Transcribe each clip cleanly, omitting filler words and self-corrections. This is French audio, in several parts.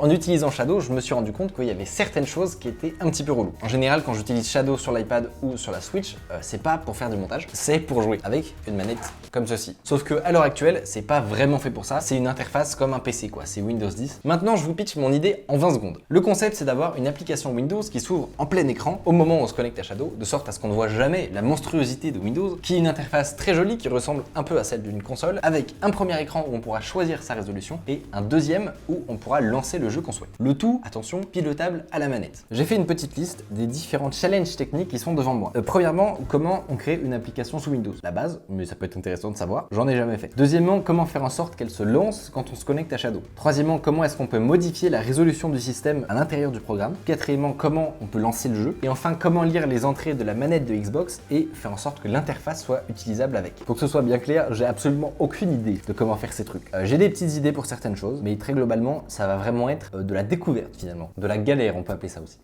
En utilisant Shadow, je me suis rendu compte qu'il y avait certaines choses qui étaient un petit peu relou. En général, quand j'utilise Shadow sur l'iPad ou sur la Switch, c'est pas pour faire du montage, c'est pour jouer avec une manette comme ceci. Sauf que à l'heure actuelle, c'est pas vraiment fait pour ça, c'est une interface comme un PC quoi, c'est Windows 10. Maintenant, je vous pitch mon idée en 20 secondes. Le concept, c'est d'avoir une application Windows qui s'ouvre en plein écran au moment où on se connecte à Shadow, de sorte à ce qu'on ne voit jamais la monstruosité de Windows, qui est une interface très jolie qui ressemble un peu à celle d'une console, avec un premier écran où on pourra choisir sa résolution et un deuxième où on pourra lancer le jeu qu'on souhaite. Le tout, attention, pilotable à la manette. J'ai fait une petite liste des différents challenges techniques qui sont devant moi. Premièrement, comment on crée une application sous Windows. La base, mais ça peut être intéressant de savoir, j'en ai jamais fait. Deuxièmement, comment faire en sorte qu'elle se lance quand on se connecte à Shadow. Troisièmement, comment est-ce qu'on peut modifier la résolution du système à l'intérieur du programme. Quatrièmement, comment on peut lancer le jeu. Et enfin, comment lire les entrées de la manette de Xbox et faire en sorte que l'interface soit utilisable avec. Pour que ce soit bien clair, j'ai absolument aucune idée de comment faire ces trucs. J'ai des petites idées pour certaines choses, mais très globalement, ça va vraiment être de la découverte finalement. De la galère, on peut appeler ça aussi.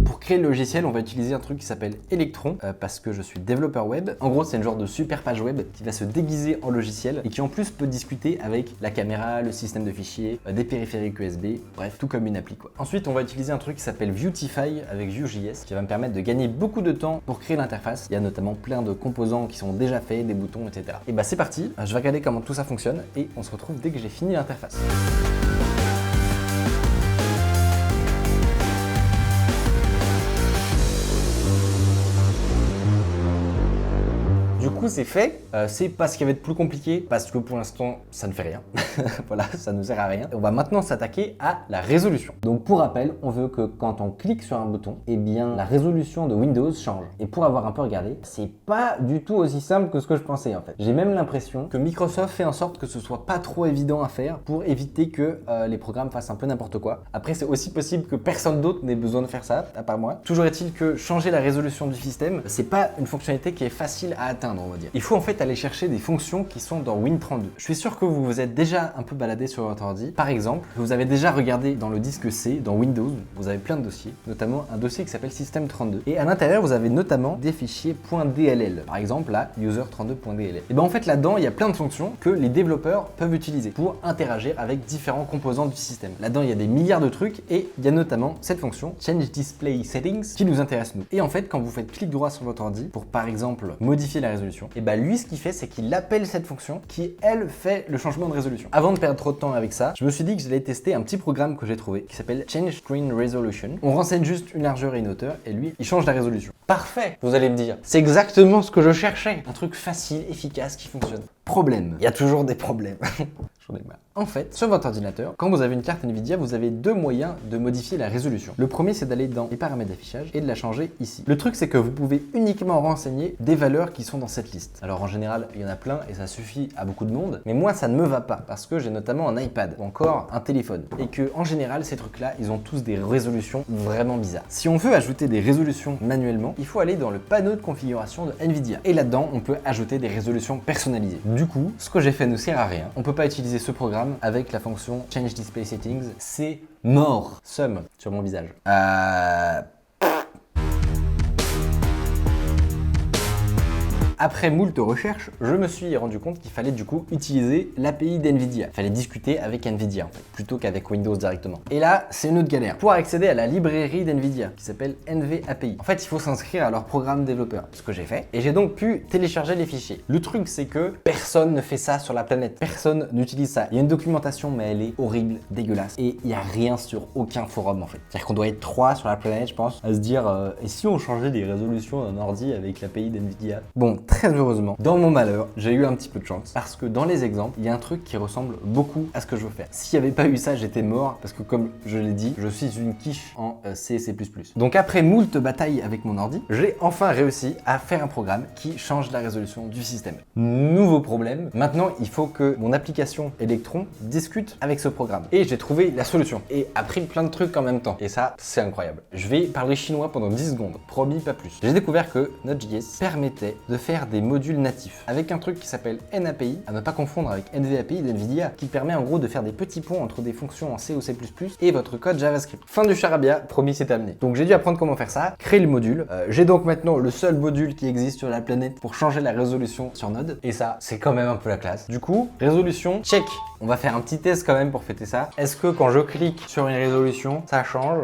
Pour créer le logiciel, on va utiliser un truc qui s'appelle Electron parce que je suis développeur web. En gros, c'est une genre de super page web qui va se déguiser en logiciel et qui en plus peut discuter avec la caméra, le système de fichiers, des périphériques USB, bref, tout comme une appli quoi. Ensuite, on va utiliser un truc qui s'appelle Vuetify avec Vue.js qui va me permettre de gagner beaucoup de temps pour créer l'interface. Il y a notamment plein de composants qui sont déjà faits, des boutons, etc. Et bah c'est parti, je vais regarder comment tout ça fonctionne et on se retrouve dès que j'ai fini l'interface. Du coup, c'est fait. C'est pas ce qui va être plus compliqué parce que pour l'instant, ça ne fait rien. Voilà, ça ne sert à rien. On va maintenant s'attaquer à la résolution. Donc, pour rappel, on veut que quand on clique sur un bouton, eh bien, la résolution de Windows change. Et pour avoir un peu regardé, c'est pas du tout aussi simple que ce que je pensais en fait. J'ai même l'impression que Microsoft fait en sorte que ce soit pas trop évident à faire pour éviter que les programmes fassent un peu n'importe quoi. Après, c'est aussi possible que personne d'autre n'ait besoin de faire ça, à part moi. Toujours est-il que changer la résolution du système, c'est pas une fonctionnalité qui est facile à atteindre. On va dire. Il faut en fait aller chercher des fonctions qui sont dans Win32. Je suis sûr que vous vous êtes déjà un peu baladé sur votre ordi. Par exemple, vous avez déjà regardé dans le disque C, dans Windows, vous avez plein de dossiers, notamment un dossier qui s'appelle System32. Et à l'intérieur, vous avez notamment des fichiers .dll. Par exemple, là, user32.dll. Et bien en fait, là-dedans, il y a plein de fonctions que les développeurs peuvent utiliser pour interagir avec différents composants du système. Là-dedans, il y a des milliards de trucs et il y a notamment cette fonction Change Display Settings qui nous intéresse nous. Et en fait, quand vous faites clic droit sur votre ordi pour par exemple modifier la résolution, et bah lui ce qu'il fait c'est qu'il appelle cette fonction qui elle fait le changement de résolution. Avant de perdre trop de temps avec ça, je me suis dit que j'allais tester un petit programme que j'ai trouvé qui s'appelle Change Screen Resolution. On renseigne juste une largeur et une hauteur et lui il change la résolution. Parfait, vous allez me dire. C'est exactement ce que je cherchais. Un truc facile, efficace qui fonctionne. Problème. Il y a toujours des problèmes. J'en ai marre. En fait, sur votre ordinateur, quand vous avez une carte Nvidia, vous avez deux moyens de modifier la résolution. Le premier, c'est d'aller dans les paramètres d'affichage et de la changer ici. Le truc, c'est que vous pouvez uniquement renseigner des valeurs qui sont dans cette liste. Alors en général, il y en a plein et ça suffit à beaucoup de monde, mais moi, ça ne me va pas parce que j'ai notamment un iPad ou encore un téléphone et que en général, ces trucs-là, ils ont tous des résolutions vraiment bizarres. Si on veut ajouter des résolutions manuellement, il faut aller dans le panneau de configuration de Nvidia et là-dedans, on peut ajouter des résolutions personnalisées. Du coup, ce que j'ai fait ne sert à rien. On peut pas utiliser ce programme avec la fonction Change Display Settings, c'est mort. Somme sur mon visage. Après moult recherches, je me suis rendu compte qu'il fallait du coup utiliser l'API d'NVIDIA. Il fallait discuter avec NVIDIA en fait, plutôt qu'avec Windows directement. Et là, c'est une autre galère. Pour accéder à la librairie d'NVIDIA, qui s'appelle NVAPI, en fait, il faut s'inscrire à leur programme développeur, ce que j'ai fait. Et j'ai donc pu télécharger les fichiers. Le truc, c'est que personne ne fait ça sur la planète. Personne n'utilise ça. Il y a une documentation, mais elle est horrible, dégueulasse. Et il n'y a rien sur aucun forum en fait. C'est-à-dire qu'on doit être 3 sur la planète, je pense, à se dire et si on changeait les résolutions d'un ordi avec l'API d'NVIDIA? Bon, très heureusement, dans mon malheur, j'ai eu un petit peu de chance parce que dans les exemples, il y a un truc qui ressemble beaucoup à ce que je veux faire. S'il n'y avait pas eu ça, j'étais mort parce que comme je l'ai dit, je suis une quiche en C et C++. Donc après moult batailles avec mon ordi, j'ai enfin réussi à faire un programme qui change la résolution du système. Nouveau problème, maintenant il faut que mon application Electron discute avec ce programme. Et j'ai trouvé la solution et appris plein de trucs en même temps. Et ça, c'est incroyable. Je vais parler chinois pendant 10 secondes, promis pas plus. J'ai découvert que Node.js permettait de faire faire des modules natifs avec un truc qui s'appelle NAPI, à ne pas confondre avec NVAPI d'NVIDIA, qui permet en gros de faire des petits ponts entre des fonctions en C ou C++ et votre code JavaScript. Fin du charabia, promis c'est amené. Donc j'ai dû apprendre comment faire ça, créer le module. J'ai donc maintenant le seul module qui existe sur la planète pour changer la résolution sur Node. Et ça, c'est quand même un peu la classe. Du coup, résolution, check. On va faire un petit test quand même pour fêter ça. Est-ce que quand je clique sur une résolution, ça change?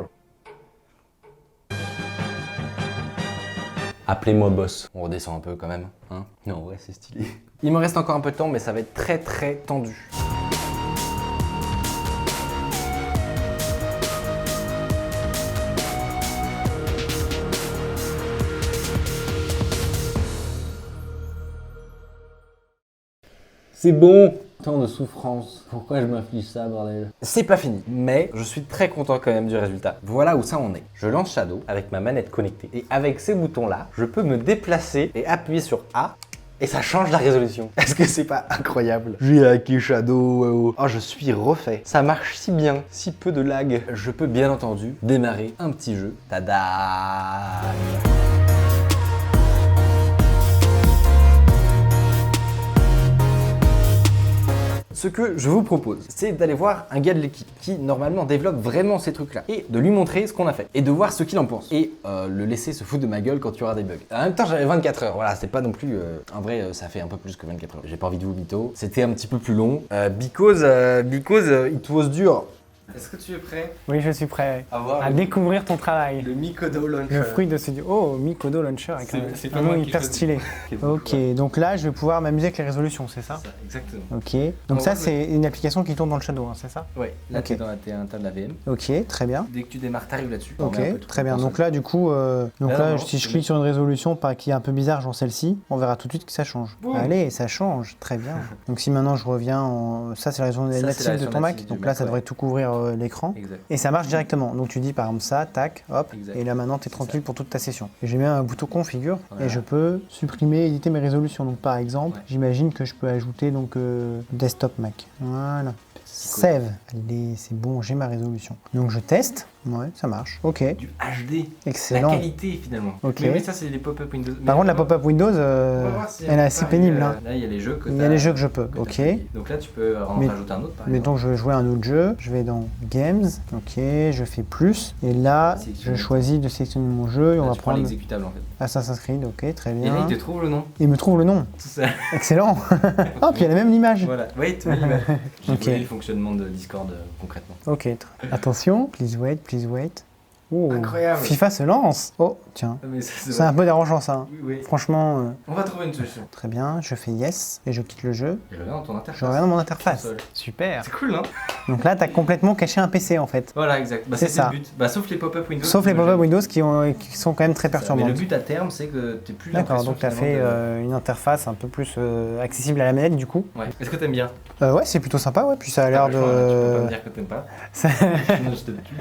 Appelez-moi boss. On redescend un peu quand même, hein? Non, ouais, c'est stylé. Il me reste encore un peu de temps, mais ça va être très très tendu. C'est bon! Tant de souffrance. Pourquoi je m'inflige ça, bordel? C'est pas fini, mais je suis très content quand même du résultat. Voilà où ça en est. Je lance Shadow avec ma manette connectée. Et avec ces boutons-là, je peux me déplacer et appuyer sur A. Et ça change la résolution. Est-ce que c'est pas incroyable? J'ai hacké Shadow. Oh, je suis refait. Ça marche si bien, si peu de lag. Je peux bien entendu démarrer un petit jeu. Tada! Ce que je vous propose, c'est d'aller voir un gars de l'équipe qui normalement développe vraiment ces trucs-là et de lui montrer ce qu'on a fait et de voir ce qu'il en pense et le laisser se foutre de ma gueule quand il y aura des bugs. En même temps, j'avais 24 heures, voilà, c'est pas non plus... en vrai, ça fait un peu plus que 24 heures. J'ai pas envie de vous mytho. C'était un petit peu plus long because it was dur. Est-ce que tu es prêt? Oui, je suis prêt à découvrir ton travail. le Mikodo Launcher? Le fruit de ce... Oh, Mikodo Launcher avec C'est un nom hyper stylé. Ok, donc là, je vais pouvoir m'amuser avec les résolutions, c'est ça? Exactement. Ok, donc ça, c'est une application qui tourne dans le Shadow, hein, c'est ça? Ouais, là Ok. t'es dans t'es de la VM. Ok, très bien. Dès que tu démarres, t'arrives là-dessus. Ok, très bien. Donc là, du coup, si je clique sur une résolution qui est un peu bizarre, genre celle-ci, on verra tout de suite que ça change. Boum. Allez, ça change, très bien. Donc si maintenant je reviens ça c'est la résolution Ça, c'est la native de version ton Mac, native donc du là Mac, ça ouais. devrait tout couvrir l'écran. Exact. Et ça marche directement. Donc tu dis par exemple ça, tac, hop, Exact. et là maintenant tu es C'est tranquille ça. pour toute ta session. Et j'ai mis un bouton configure Voilà. et je peux supprimer, éditer mes résolutions. Donc par exemple, Ouais. j'imagine que je peux ajouter donc desktop Mac. Voilà. Petit Save. Allez, c'est bon, j'ai ma résolution. Donc je teste. Ouais, ça marche. Ok, Du HD. excellent. La qualité finalement. Ok. Mais ça c'est les pop-up Windows. Par contre, la pop-up Windows, on va voir si elle est assez pénible. Hein. Là il y a les jeux que Il y a les jeux que je peux. Ok. Donc là tu peux en Mais- rajouter un autre par Mettons que je veux jouer à un autre jeu, je vais dans Games, ok, je fais plus, et là, Sélectionner. je choisis de sélectionner mon jeu, et on Là, va tu prends prendre l'exécutable en fait. Assassin's Creed, ok, très Et bien. là il te trouve le nom. Il me trouve le nom, Tout ça. excellent. Oh, puis il y a la même image. Voilà. Oui, tu vois l'image. J'ai Ok. volé le fonctionnement de Discord concrètement. Ok, attention, please wait, please wait. Oh, Incroyable. FIFA se lance. Oh, tiens, Mais ça, c'est un peu dérangeant ça. Oui, oui. Franchement, On va trouver une solution. très bien, je fais yes, et je quitte le jeu. Et reviens dans ton interface. Je reviens dans mon interface. Console. Super. C'est cool, non? Donc là, tu as complètement caché un PC en fait. Voilà, exact. Bah, C'est c'était ça. le but. Bah, sauf les pop-up Windows. Sauf les que pop-up j'aime. Windows qui sont quand même très Ça. Mais perturbantes. le but à terme, c'est que tu plus D'accord, l'impression donc tu as fait finalement une interface un peu plus accessible à la manette du coup. Ouais. Est-ce que t'aimes bien? Ouais, c'est plutôt sympa, ouais. Puis ça a l'air T'as pas le choix, hein, Tu peux pas me de. dire que t'aimes pas. Ça, Sinon, je te tue.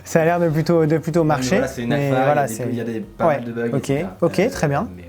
ça a l'air de plutôt marcher. Voilà, c'est une mais alpha, voilà, il y a des pas Ouais, mal de bugs. ok, etc. ok, très bien. Mais